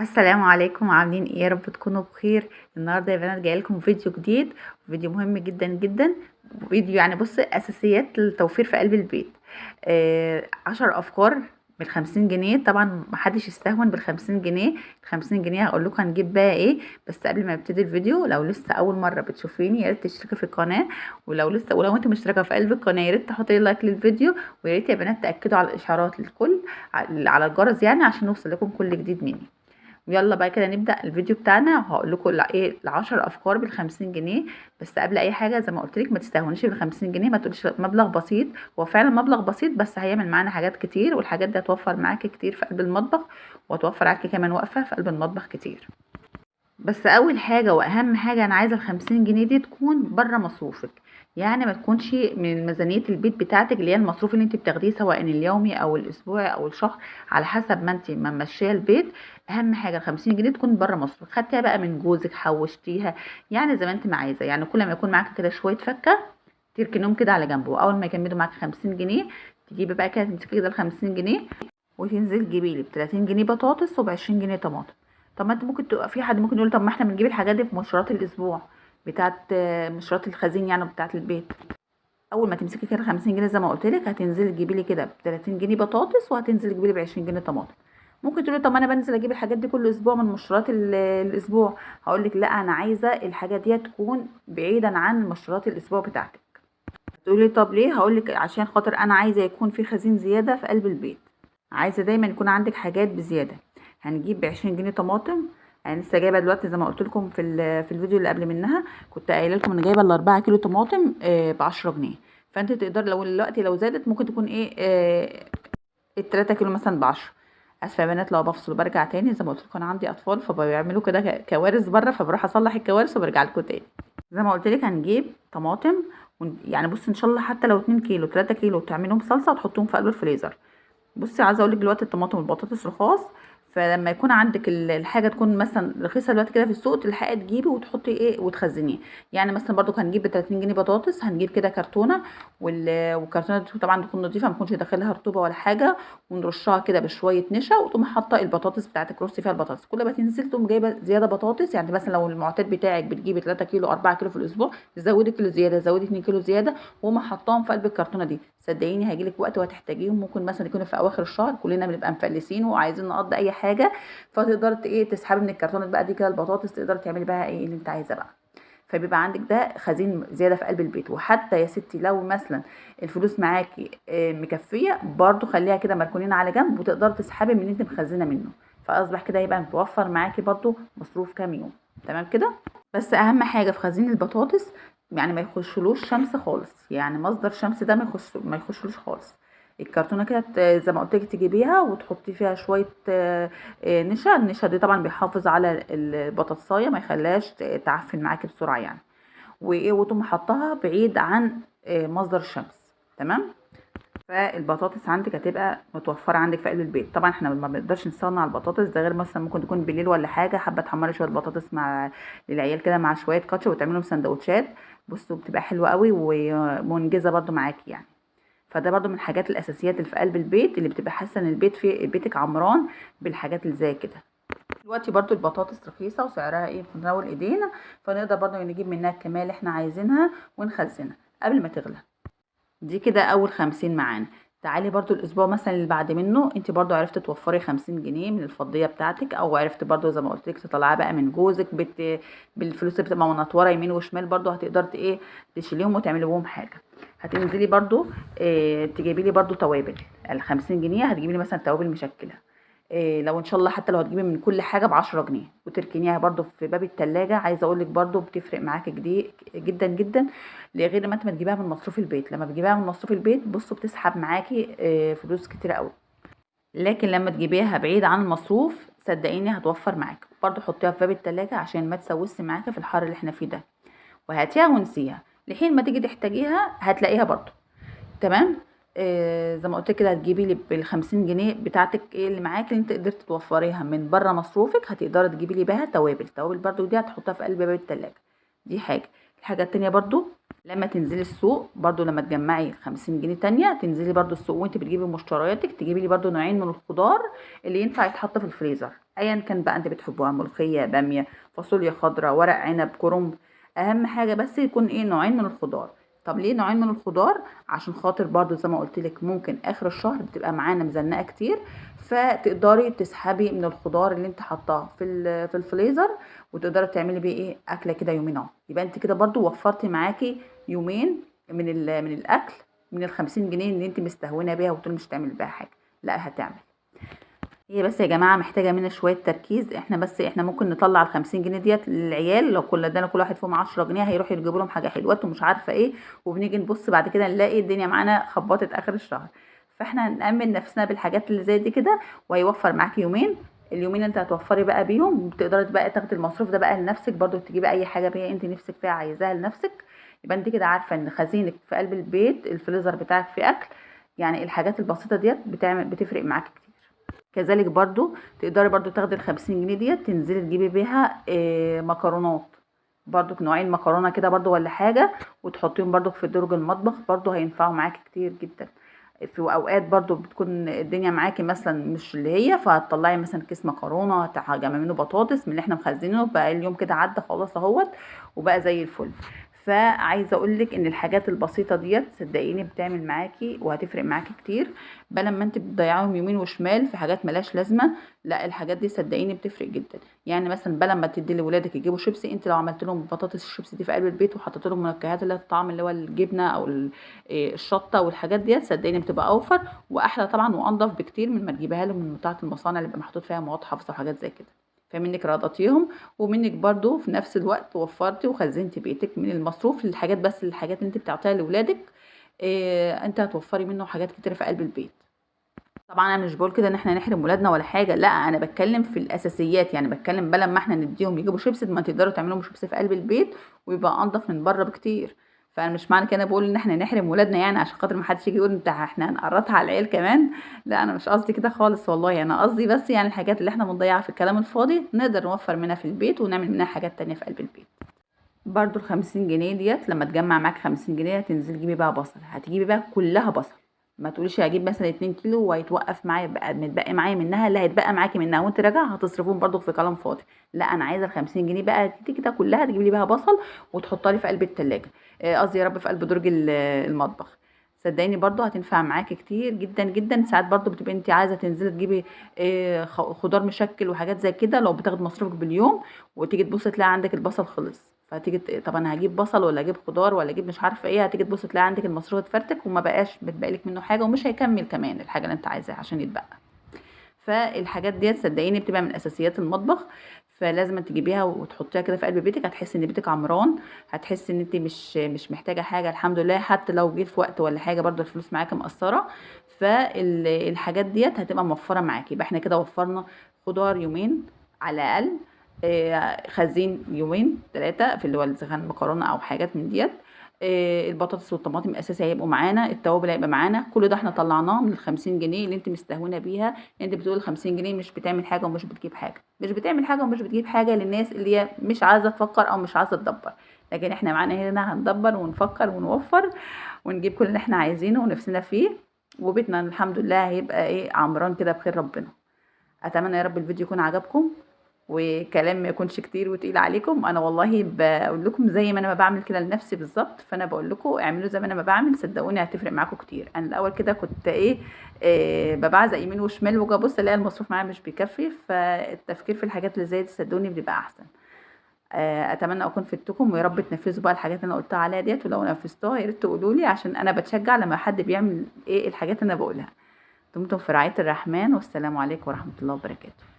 السلام عليكم، عاملين ايه؟ يا رب تكونوا بخير. النهارده يا بنات جايه لكم فيديو جديد، فيديو مهم جدا جدا. فيديو يعني بص اساسيات التوفير في قلب البيت. 10 افكار ب50 جنيه. طبعا محدش يستهون ب50 جنيه. 50 جنيه هقول لكم هنجيب بقى ايه. بس قبل ما ابتدي الفيديو، لو لسه اول مره بتشوفيني يا ريت تشتركي في القناه. ولو انت مشتركه في قلب القناه يا ريت تحطي لايك للفيديو. ويا ريت يا بنات تاكدوا على الاشعارات للكل، على الجرس يعني، عشان يوصل لكم كل جديد مني. يلا بقى كده نبدأ الفيديو بتاعنا، وهقول لكم ايه ال10 افكار ب50 جنيه. بس قبل اي حاجة زي ما قلت لك ما تستهونيش ب50 جنيه، ما تقولش مبلغ بسيط. هو فعلا مبلغ بسيط، بس هيعمل معانا حاجات كتير، والحاجات دي هتوفر معاكي كتير في قلب المطبخ، وهتوفر عليكي كمان وقفة في قلب المطبخ كتير. بس اول حاجه واهم حاجه، انا عايزه ال50 جنيه دي تكون بره مصروفك. يعني ما تكونش من ميزانيه البيت بتاعتك، اللي هي المصروف اللي انت بتاخديه سواء اليومي او الاسبوعي او الشهر، على حسب ما انت ماشيه البيت. اهم حاجه ال50 جنيه تكون بره مصروفك، خدتيها بقى من جوزك، حوشتيها يعني زي ما انت ما عايزه. يعني كل ما يكون معاك كده شويه فكه، تركنهم كده على جنبه، اول ما يكملوا معاك 50 جنيه تجيبي بقى كده، تمسكي كده ال50 جنيه وتنزلي تجيبي لي ب30 جنيه بطاطس وب20 جنيه طماطم. طب ما انت ممكن تبقى في حد ممكن يقول طب ما احنا بنجيب الحاجات دي في مشروات الاسبوع، بتاعت مشروات الخزين يعني، بتاعت البيت. اول ما تمسكي كده 50 جنيه زي ما قلت لك، هتنزلي تجيبي لي كده ب30 جنيه بطاطس، وهتنزلي تجيبي لي ب20 جنيه طماطم. ممكن تقولي طب ما انا بنزل اجيب الحاجات دي كل اسبوع من مشروات الاسبوع. هقول لك لا، انا عايزه الحاجات دي تكون بعيدا عن مشروات الاسبوع بتاعتك. تقولي طب ليه؟ هقول لك عشان خاطر انا عايزه يكون في خزين زياده في قلب البيت. عايزه دايما يكون عندك حاجات بزياده. هنجيب ب20 جنيه طماطم. انا لسه جايبه دلوقتي زي ما قلت لكم في الفيديو اللي قبل منها، كنت قايله لكم انا جايبه ال4 كيلو طماطم ب10 جنيه. فانت تقدر لو دلوقتي لو زادت ممكن تكون ايه، ال3 كيلو مثلا ب10. اسفه يا بنات لو بفصل برجع تاني، زي ما قلت لكم انا عندي اطفال فبيعملوا كده كوارث بره، فبروح اصلح الكوارث وبرجع لكم تاني. زي ما قلت لك هنجيب طماطم، يعني بص ان شاء الله حتى لو 2 كيلو 3 كيلو تعملهم صلصه وتحطهم في قلب الفريزر. بصي عايزه اقول لك دلوقتي الطماطم والبطاطس رخاص، فلما يكون عندك الحاجه تكون مثلا رخيصه دلوقتي كده في السوق، تلحقي تجيبي وتحطي ايه وتخزنيه. يعني مثلا برضو هنجيب ب 30 جنيه بطاطس، هنجيب كده كرتونه، والكرتونه دي طبعا تكون نظيفه، ما تكونش داخلها رطوبه ولا حاجه. ونرشها كده بشويه نشا، وتقوم حاطه البطاطس بتاعتك، رصي فيها البطاطس. كل ما تنزل تقوم جايبه زياده بطاطس. يعني مثلا لو المعتاد بتاعك بتجيبي 3 كيلو 4 كيلو في الاسبوع، تزودي كيلو زياده، زودي 2 كيلو زياده، وهم حطاهم في قلب الكرتونه دي. صدقيني هيجيلك وقت وهتحتاجيهم، ممكن مثلا يكونوا في اواخر الشهر، كلنا بنبقى مفلسين وعايزين نقضي اي حاجه، فتقدري ايه تسحبي من الكرتونه بقى دي كده البطاطس، تقدري تعملي بقى ايه اللي انت عايزاه بقى. فبيبقى عندك ده خزين زياده في قلب البيت. وحتى يا ستي لو مثلا الفلوس معاكي مكفيه، برضو خليها كده مركونين على جنب، وتقدري تسحبي من اللي انت مخزنه منه. فاصبح كده يبقى متوفر معاكي برضو مصروف كام يوم. تمام كده. بس اهم حاجه في خزين البطاطس، يعني ما يخشلوش شمس خالص، يعني مصدر شمس ده ما يخشلوش خالص. الكرتونه كده زي ما قلت لك تجيبيها وتحطي فيها شويه نشا. النشا دي طبعا بيحافظ على البطاطسايه، ما يخليهاش تعفن معاكي بسرعه يعني. وايه، وتقوم حطها بعيد عن مصدر الشمس. تمام. فالبطاطس عندك هتبقى متوفره عندك في قلب البيت. طبعا احنا ما بنقدرش نستغنى عن البطاطس ده، غير مثلا ممكن تكون بالليل ولا حاجه حابه تحمري شويه بطاطس مع للعيال كده مع شويه كاتشب وتعملهم سندوتشات. بصوا بتبقى حلوه قوي ومنجزه برضو معاكي يعني. فده برضو من الحاجات الاساسيات اللي في قلب البيت، اللي بتبقى حاسه ان البيت في بيتك عمران بالحاجات اللي زي كده. دلوقتي برضو البطاطس رخيصه وسعرها ايه في متناول ايدينا، فنقدر برضو نجيب منها الكميه اللي احنا عايزينها ونخزنها قبل ما تغلى. دي كده اول 50 معانا. تعالي برضو الاسبوع مثلا اللي بعد منه، انت برضو عرفتي توفري 50 جنيه من الفضية بتاعتك، او عرفتي برضو زي ما قلت لك تطلعي بقى من جوزك بالفلوس اللي بتبقى منطوره يمين وشمال، برضو هتقدري ايه تشيليهم وتعملي بهم حاجه. هتنزلي برضو تجيبي لي برضو توابل. ال50 جنيه هتجيبي لي مثلا توابل مشكله. إيه، لو ان شاء الله حتى لو هتجيبي من كل حاجه ب10 جنيه وتركنيها برضو في باب التلاجة، عايزه اقول لك برضو بتفرق معاكي جدا جدا. غير ما انت ما تجيبيها من مصروف البيت. لما بتجيبيها من مصروف البيت بصوا بتسحب معاكي فلوس كتير قوي. لكن لما تجيبيها بعيد عن المصروف صدقيني هتوفر معاكي. برضو حطيها في باب التلاجة عشان ما تسوسش معاكي في الحر اللي احنا فيه ده. وهاتيها ونسيها لحين ما تيجي تحتاجيها هتلاقيها برضو. تمام. زي ما قلت كده هتجيبي لي بال50 جنيه بتاعتك ايه اللي معاكي، اللي انت قدرتي توفريها من بره مصروفك، هتقدري تجيبي لي بيها توابل برضو. دي هتحطها في قلب باب التلاجة. دي حاجه. الحاجه التانية برضو، لما تنزلي السوق برضو، لما تجمعي 50 جنيه تانية تنزلي برضو السوق وانت بتجيبي مشترياتك، تجيبي لي برضو نوعين من الخضار اللي ينفع يتحط في الفريزر. ايا كان بقى انت بتحبوها، ملوخيه، باميه، فاصوليا خضراء، ورق عنب، كرنب. اهم حاجه بس يكون ايه، نوعين من الخضار. طب ليه نوعين من الخضار؟ عشان خاطر برضو زي ما قلت لك ممكن اخر الشهر بتبقى معانا مزنقه كتير، فتقدري تسحبي من الخضار اللي انت حطاه في الفريزر، وتقدري تعملي بيه ايه، اكله كده يومين اهو. يبقى انت كده برضو وفرتي معاكي يومين من الاكل، من ال50 جنيه اللي انت مستهونه بيها وتقولي مش هتعمل بيها حاجه. لا هتعمل. هي بس يا جماعة محتاجة مننا شوية تركيز. احنا ممكن نطلع ال50 جنيه ديت للعيال، لو ادانا كل واحد فيهم 10 جنيه هيروح يجيبوا لهم حاجة حلوات ومش عارفة ايه، وبنيجي نبص بعد كده نلاقي الدنيا معانا خبطت اخر الشهر. فاحنا هنأمن نفسنا بالحاجات اللي زي دي كده، وهيوفر معاكي يومين. اليومين انت هتوفري بقى بيهم، بتقدري بقى تاخدي المصروف ده بقى لنفسك، برضو تجيبي اي حاجة بقى انت نفسك فيها عايزاها لنفسك. يبقى انت كده عارفة ان خزينك في قلب البيت، الفريزر بتاعك فيه اكل. يعني الحاجات البسيطة ديت بتفرق معاكي كتير. كذلك برضو تقدري برضو تاخدي ال50 جنيه ديت تنزلي تجيبي بيها مكرونات، برضو نوعين مكرونه كده برضو ولا حاجه، وتحطيهم برضو في درج المطبخ، برضو هينفعوا معاكي كتير جدا. في اوقات برضو بتكون الدنيا معاكي مثلا مش اللي هي، فهتطلعي مثلا كيس مكرونه، هتعملي منه بطاطس من اللي احنا مخزنينه بقى اليوم كده عدى خلاص اهوت، وبقى زي الفل. فعايزه اقول لك ان الحاجات البسيطه ديت صدقيني بتعمل معاكي وهتفرق معاكي كتير، بدل ما انت بتضيعيهم يمين وشمال في حاجات ملاش لازمه. لا الحاجات دي صدقيني بتفرق جدا. يعني مثلا بدل ما تدي لولادك يجيبوا شيبسي، انت لو عملت لهم بطاطس الشيبسي دي في قلب البيت، وحطيت لهم منكهات اللي هي الطعم اللي هو الجبنه او الشطه والحاجات ديت، صدقيني بتبقى اوفر واحلى طبعا وانضف بكتير من ما تجيبها لهم من بتاعه المصانع اللي بيبقى محطوط فيها مواد حافظه وحاجات زي كده. فمنك رضطيهم، ومنك برضو في نفس الوقت وفرتي وخزنتي بيتك من المصروف للحاجات، بس الحاجات اللي انت بتعطيها لاولادك انت هتوفري منه حاجات كتير في قلب البيت. طبعا انا مش بقول كده ان احنا نحرم ولادنا ولا حاجه، لا انا بتكلم في الاساسيات. يعني بتكلم بدل ما احنا نديهم يجيبوا شيبس، ما تقدروا تعملوا شيبس في قلب البيت ويبقى انضف من بره بكتير. فانا مش معنى كده بقول ان احنا نحرم ولادنا، يعني عشان خاطر ما حدش يجي يقول انت احنا هنقرطها على العيال كمان. لا انا مش قصدي كده خالص والله، انا قصدي بس يعني الحاجات اللي احنا بنضيعها في الكلام الفاضي نقدر نوفر منها في البيت ونعمل منها حاجات تانية في قلب البيت. برضو ال50 جنيه ديت لما تجمع معاك 50 جنيه هتنزلي تجيبي بقى بصل، هتجيبي بقى كلها بصل. ما تقوليش هجيب مثلا 2 كيلو وهيتوقف معايا بقى متبقي معايا منها، لا هيتبقى معاكي منها وانت راجعه هتصرفوهم برضو في كلام فاضي. لا انا عايزه ال50 جنيه بقى دي كده كلها تجيبي لي بيها بصل وتحطها لي في قلب التلاجة، قصدي يا رب في قلب درج المطبخ. صدقيني برضو هتنفع معاكي كتير جدا جدا. ساعات برضو بتبقي انت عايزه تنزلي تجيبي خضار مشكل وحاجات زي كده، لو بتاخد مصروفك باليوم وتيجي تبص تلاقي عندك البصل خلص، فتيجي طب انا هجيب بصل ولا اجيب خضار ولا اجيب مش عارفه ايه، هتيجي تبص تلاقي عندك المصروف اتفرتك وما بقاش بتبقالك منه حاجه، ومش هيكمل كمان الحاجه اللي انت عايزاها عشان يتبقى. فالحاجات ديت صدقيني بتبقى من اساسيات المطبخ، فلازم تجيبيها وتحطيها كده في قلب بيتك، هتحسي ان بيتك عمران، هتحسي ان انت مش محتاجه حاجه الحمد لله. حتى لو جيت في وقت ولا حاجه برضو الفلوس معاكي مقصره، فالحاجات ديت هتبقى موفره معاكي. يبقى احنا كده وفرنا خضار يومين على الاقل، خزين يومين 3 في اللي هو السخان مكرونه او حاجات من ديت، البطاطس والطماطم اساسي هيبقوا معانا، التوابل هيبقى معانا، كل ده احنا طلعناه من ال50 جنيه اللي انت مستهونه بيها. انت بتقول 50 جنيه مش بتعمل حاجه ومش بتجيب حاجه، مش بتعمل حاجه ومش بتجيب حاجه للناس اللي هي مش عايزه تفكر او مش عايزه تدبر. لكن احنا معانا هنا هندبر ونفكر ونوفر ونجيب كل اللي احنا عايزينه ونفسنا فيه، وبيتنا الحمد لله هيبقى ايه، عمران كده بخير ربنا. اتمنى يا رب الفيديو يكون عجبكم وكلام ما يكونش كتير وتقيل عليكم. انا والله بقول لكم زي ما انا ما بعمل كده لنفسي بالظبط، فانا بقول لكم اعملوا زي ما انا ما بعمل، صدقوني هتفرق معاكم كتير. انا الاول كده كنت ببعزق يمين وشمال واجي ابص الاقي المصروف معايا مش بيكفي، فالتفكير في الحاجات اللي زي دي صدقوني بتبقى احسن. اتمنى اكون فدتكم، ويا رب تنفذوا بقى الحاجات اللي انا قلتها عليها ديت، ولو نفذتوها يا ريت تقولوا لي عشان انا بتشجع لما حد بيعمل ايه الحاجات اللي انا بقولها. دمتم في رعاية الرحمن، والسلام عليكم ورحمة الله وبركاته.